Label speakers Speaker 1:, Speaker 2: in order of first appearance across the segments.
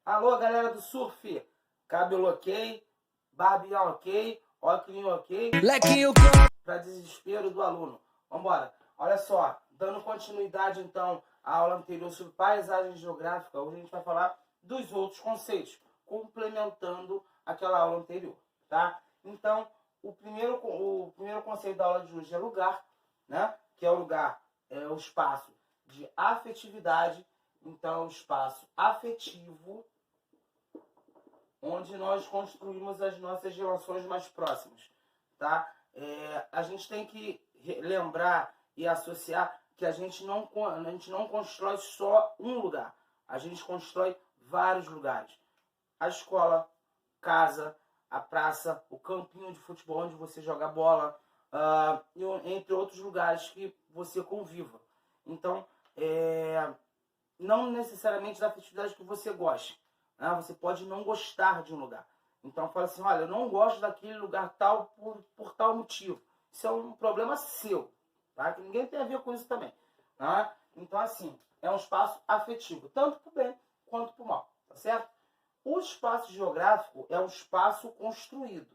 Speaker 1: Alô, galera do surf. Cabelo ok, barbinha ok, óculos ok.
Speaker 2: Lequinho
Speaker 1: Para desespero do aluno. Vambora. Olha só, dando continuidade então à aula anterior sobre paisagem geográfica, hoje a gente vai falar dos outros conceitos, complementando aquela aula anterior, tá? Então, o primeiro conceito da aula de hoje é lugar, né? Que é o lugar, é o espaço de afetividade. Então, é o espaço afetivo onde nós construímos as nossas relações mais próximas, tá? A gente tem que lembrar e associar que a gente não constrói só um lugar, a gente constrói vários lugares. A escola, casa, a praça, o campinho de futebol onde você joga bola, entre outros lugares que você conviva. Então, não necessariamente da festividade que você goste. Né? Você pode não gostar de um lugar. Então fala assim, olha, eu não gosto daquele lugar tal por tal motivo. Isso é um problema seu, tá? Que ninguém tem a ver com isso também. Tá? Então assim, é um espaço afetivo, tanto para o bem quanto para o mal, tá certo? O espaço geográfico é um espaço construído,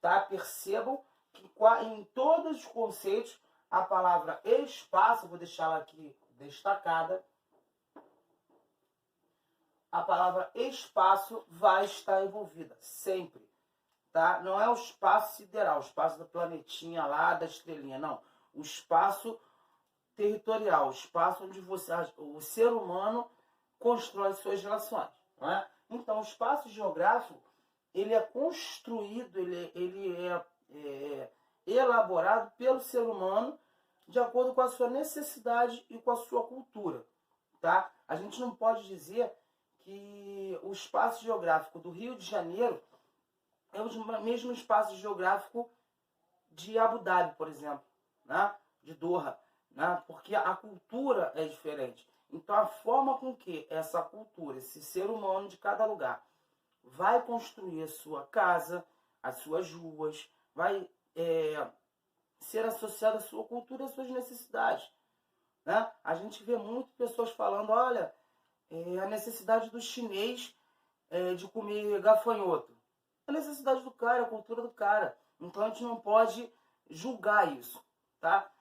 Speaker 1: tá? Percebam que em todos os conceitos a palavra espaço, vou deixá-la aqui destacada, a palavra espaço vai estar envolvida, sempre. Tá? Não é o espaço sideral, o espaço da planetinha lá, da estrelinha, não. O espaço territorial, o espaço onde o ser humano constrói suas relações. Não é? Então, o espaço geográfico, ele é construído, ele é elaborado pelo ser humano de acordo com a sua necessidade e com a sua cultura. Tá? A gente não pode dizer que o espaço geográfico do Rio de Janeiro é o mesmo espaço geográfico de Abu Dhabi, por exemplo, né? De Doha, né? Porque a cultura é diferente. Então, a forma com que essa cultura, esse ser humano de cada lugar, vai construir a sua casa, as suas ruas, vai ser associado à sua cultura e às suas necessidades. Né? A gente vê muito pessoas falando, olha, a necessidade do chinês de comer gafanhoto. A necessidade do cara, a cultura do cara. Então a gente não pode julgar isso, tá?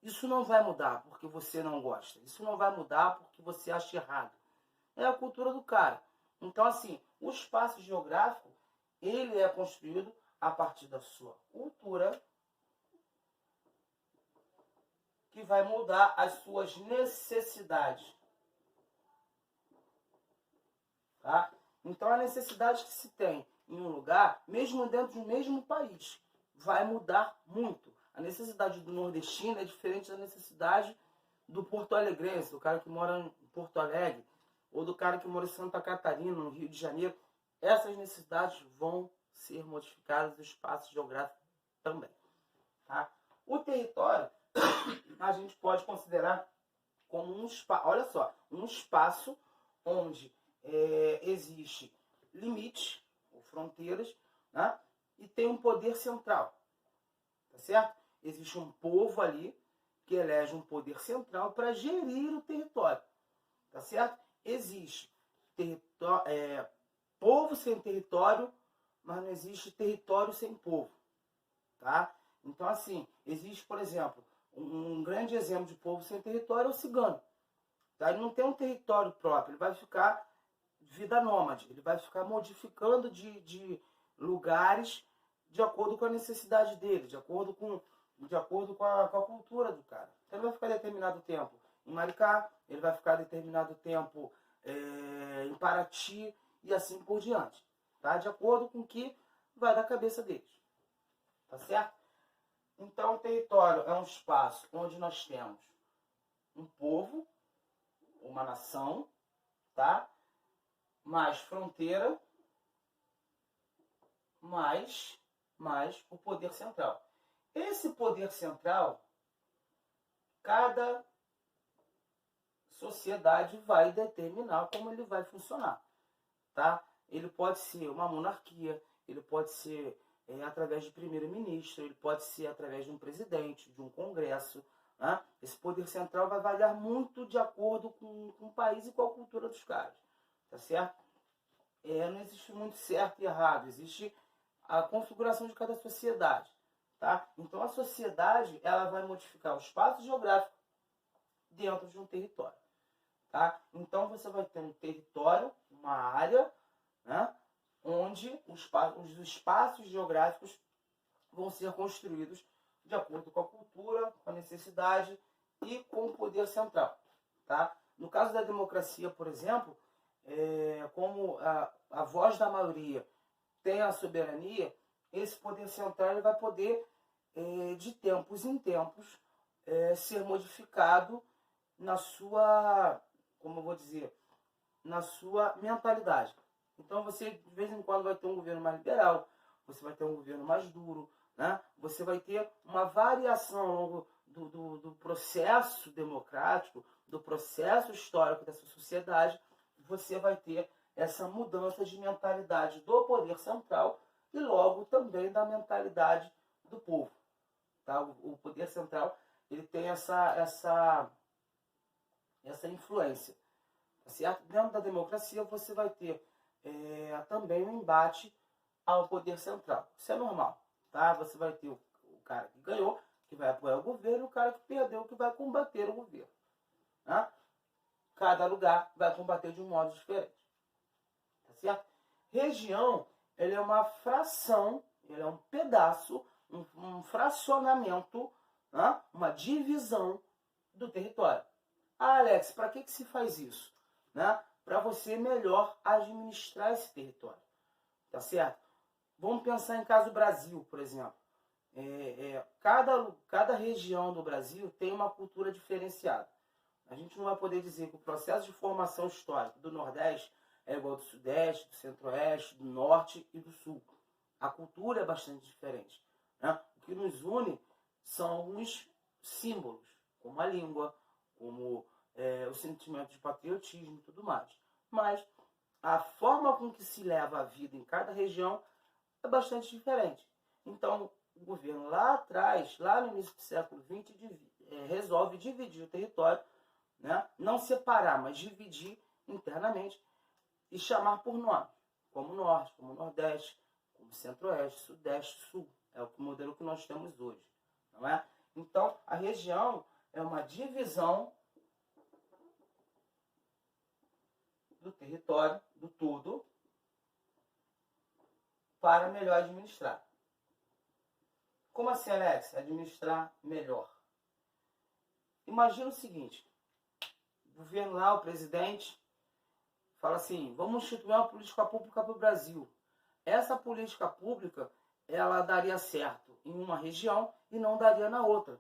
Speaker 1: Isso não vai mudar porque você não gosta. Isso não vai mudar porque você acha errado. É a cultura do cara. Então, assim, o espaço geográfico, ele é construído a partir da sua cultura, que vai mudar as suas necessidades. Tá? Então, a necessidade que se tem em um lugar, mesmo dentro do mesmo país, vai mudar muito. A necessidade do nordestino é diferente da necessidade do porto-alegrense, do cara que mora em Porto Alegre, ou do cara que mora em Santa Catarina, no Rio de Janeiro. Essas necessidades vão ser modificadas no espaço geográfico também. Tá? O território a gente pode considerar como um espaço, olha só, um espaço onde existe limites ou fronteiras, né? E tem um poder central, tá certo? Existe um povo ali que elege um poder central para gerir o território, tá certo? Existe povo sem território, mas não existe território sem povo, tá? Então, assim, existe, por exemplo, um grande exemplo de povo sem território é o cigano. Tá? Ele não tem um território próprio, ele vai ficar vida nômade, ele vai ficar modificando de lugares de acordo com a necessidade dele, de acordo com a cultura do cara. Então ele vai ficar determinado tempo em Maricá, ele vai ficar determinado tempo em Paraty e assim por diante. Tá? De acordo com o que vai da cabeça deles. Tá certo? Então o território é um espaço onde nós temos um povo, uma nação, tá? Mais fronteira, mais o poder central. Esse poder central, cada sociedade vai determinar como ele vai funcionar, tá? Ele pode ser uma monarquia, ele pode ser através de primeiro-ministro, ele pode ser através de um presidente, de um congresso. Né? Esse poder central vai variar muito de acordo com o país e com a cultura dos caras, tá certo? não existe muito certo e errado, existe a configuração de cada sociedade, tá? Então a sociedade ela vai modificar o espaço geográfico dentro de um território, tá? Então você vai ter um território, uma área, né, onde os espaços geográficos vão ser construídos de acordo com a cultura, com a necessidade e com o poder central, tá? No caso da democracia, por exemplo, como a voz da maioria tem a soberania, esse poder central ele vai poder, de tempos em tempos, ser modificado na sua, como eu vou dizer, na sua mentalidade. Então você de vez em quando vai ter um governo mais liberal, você vai ter um governo mais duro, né? Você vai ter uma variação ao longo do processo democrático, do processo histórico dessa sociedade. Você vai ter essa mudança de mentalidade do poder central e logo também da mentalidade do povo, tá? O poder central ele tem essa influência, tá certo? Dentro da democracia você vai ter também um embate ao poder central. Isso é normal, tá? Você vai ter o cara que ganhou, que vai apoiar o governo, e o cara que perdeu, que vai combater o governo, né? Cada lugar vai combater de um modo diferente, tá certo? Região, ele é uma fração, ele é um pedaço, um fracionamento, né? Uma divisão do território. Ah, Alex, para que se faz isso? Né? Para você melhor administrar esse território, tá certo? Vamos pensar em caso Brasil, por exemplo. Cada região do Brasil tem uma cultura diferenciada. A gente não vai poder dizer que o processo de formação histórica do Nordeste é igual ao do Sudeste, do Centro-Oeste, do Norte e do Sul. A cultura é bastante diferente, né? O que nos une são alguns símbolos, como a língua, como o sentimento de patriotismo e tudo mais. Mas a forma com que se leva a vida em cada região é bastante diferente. Então, o governo lá atrás, lá no início do século XX, resolve dividir o território, né? Não separar, mas dividir internamente e chamar por nome, como Norte, como Nordeste, como Centro-Oeste, Sudeste, Sul. É o modelo que nós temos hoje, não é? Então, a região é uma divisão do território, do todo, para melhor administrar. Como assim, Alex? Administrar melhor. Imagina o seguinte, o governo lá, o presidente, fala assim, vamos instituir uma política pública para o Brasil. Essa política pública, ela daria certo em uma região e não daria na outra,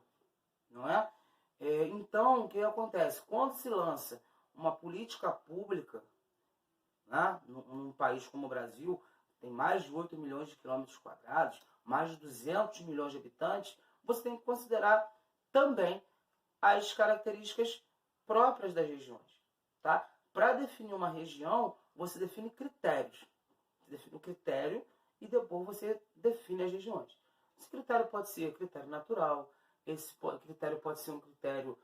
Speaker 1: não é? Então, o que acontece? Quando se lança uma política pública, né, num país como o Brasil, tem mais de 8 milhões de quilômetros quadrados, mais de 200 milhões de habitantes, você tem que considerar também as características próprias das regiões, tá? Para definir uma região, você define critérios. Você define o critério e depois você define as regiões. Esse critério pode ser critério natural, esse critério pode ser um critério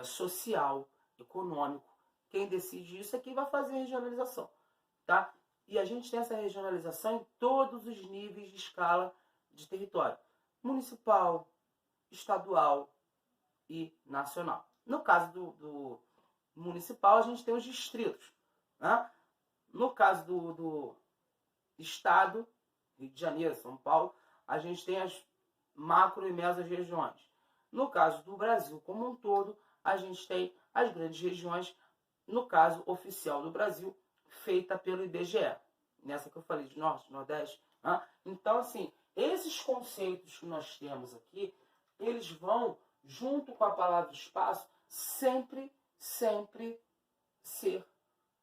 Speaker 1: social, econômico. Quem decide isso é quem vai fazer a regionalização, tá? E a gente tem essa regionalização em todos os níveis de escala de território. Municipal, estadual e nacional. No caso do municipal, a gente tem os distritos, né? No caso do estado, Rio de Janeiro, São Paulo, a gente tem as macro e mesas regiões. No caso do Brasil como um todo, a gente tem as grandes regiões, no caso oficial do Brasil, feita pelo IBGE. Nessa que eu falei de Norte, Nordeste. Né? Então, assim, esses conceitos que nós temos aqui, eles vão, junto com a palavra espaço, sempre ser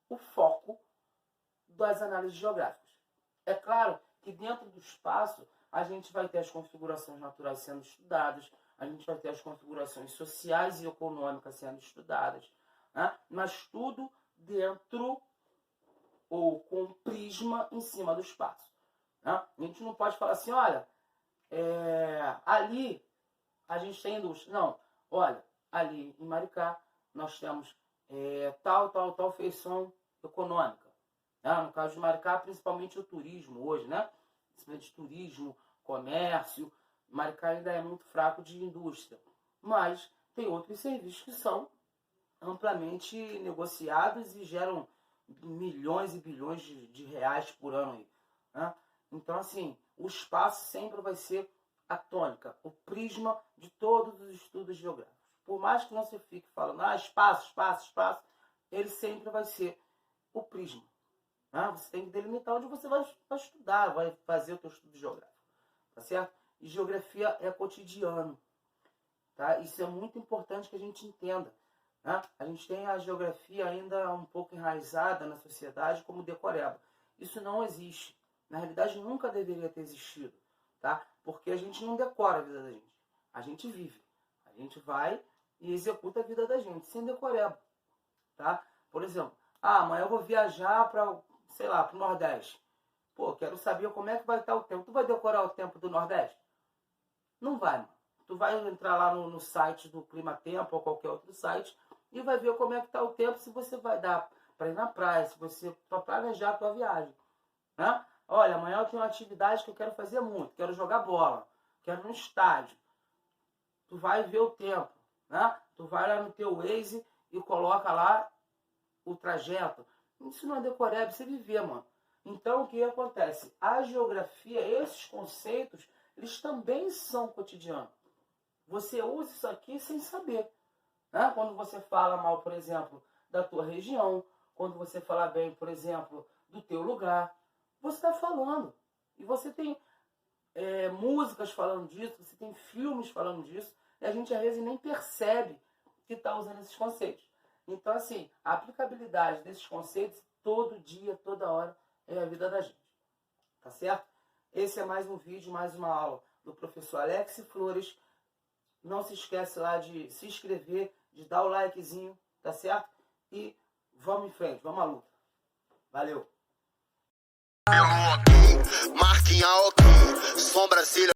Speaker 1: o foco das análises geográficas. É claro que dentro do espaço a gente vai ter as configurações naturais sendo estudadas, a gente vai ter as configurações sociais e econômicas sendo estudadas, né? Mas tudo dentro ou com prisma em cima do espaço. Né? A gente não pode falar assim, olha, ali a gente tem indústria. Não, olha, ali em Maricá nós temos tal feição econômica. No caso de Maricá, principalmente o turismo hoje, né? Principalmente turismo, comércio. Maricá ainda é muito fraco de indústria. Mas tem outros serviços que são amplamente negociados e geram milhões e bilhões de reais por ano aí, né? Então, assim, o espaço sempre vai ser a tônica, o prisma de todos os estudos geográficos. Por mais que não se fique falando, espaço, espaço, espaço, ele sempre vai ser o prisma. Você tem que delimitar onde você vai estudar, vai fazer o teu estudo geográfico, tá certo? E geografia é cotidiano, tá? Isso é muito importante que a gente entenda. A gente tem a geografia ainda um pouco enraizada na sociedade como decoreba. Isso não existe. Na realidade, nunca deveria ter existido, tá? Porque a gente não decora a vida da gente. A gente vive. A gente vai e executa a vida da gente, sem decoreba, tá? Por exemplo, amanhã eu vou viajar para, sei lá, para o Nordeste. Pô, quero saber como é que vai estar o tempo. Tu vai decorar o tempo do Nordeste? Não vai, mano. Tu vai entrar lá no site do Clima Tempo ou qualquer outro site e vai ver como é que tá o tempo, se você vai dar para ir na praia, se você para planejar a tua viagem, né? Olha, amanhã eu tenho uma atividade que eu quero fazer muito, quero jogar bola, quero ir no estádio. Tu vai ver o tempo, né? Tu vai lá no teu Waze e coloca lá o trajeto. Isso não é decoreba, você viver, mano. Então, o que acontece? A geografia, esses conceitos, eles também são cotidianos. Você usa isso aqui sem saber. Quando você fala mal, por exemplo, da tua região, quando você fala bem, por exemplo, do teu lugar, você está falando. E você tem músicas falando disso, você tem filmes falando disso, e a gente às vezes nem percebe que está usando esses conceitos. Então, assim, a aplicabilidade desses conceitos, todo dia, toda hora, é a vida da gente. Tá certo? Esse é mais um vídeo, mais uma aula do professor Alex Flores. Não se esquece lá de se inscrever, de dar o likezinho, tá certo? E vamos em frente, vamos à luta. Valeu! Marquinha ok, sobrancelha.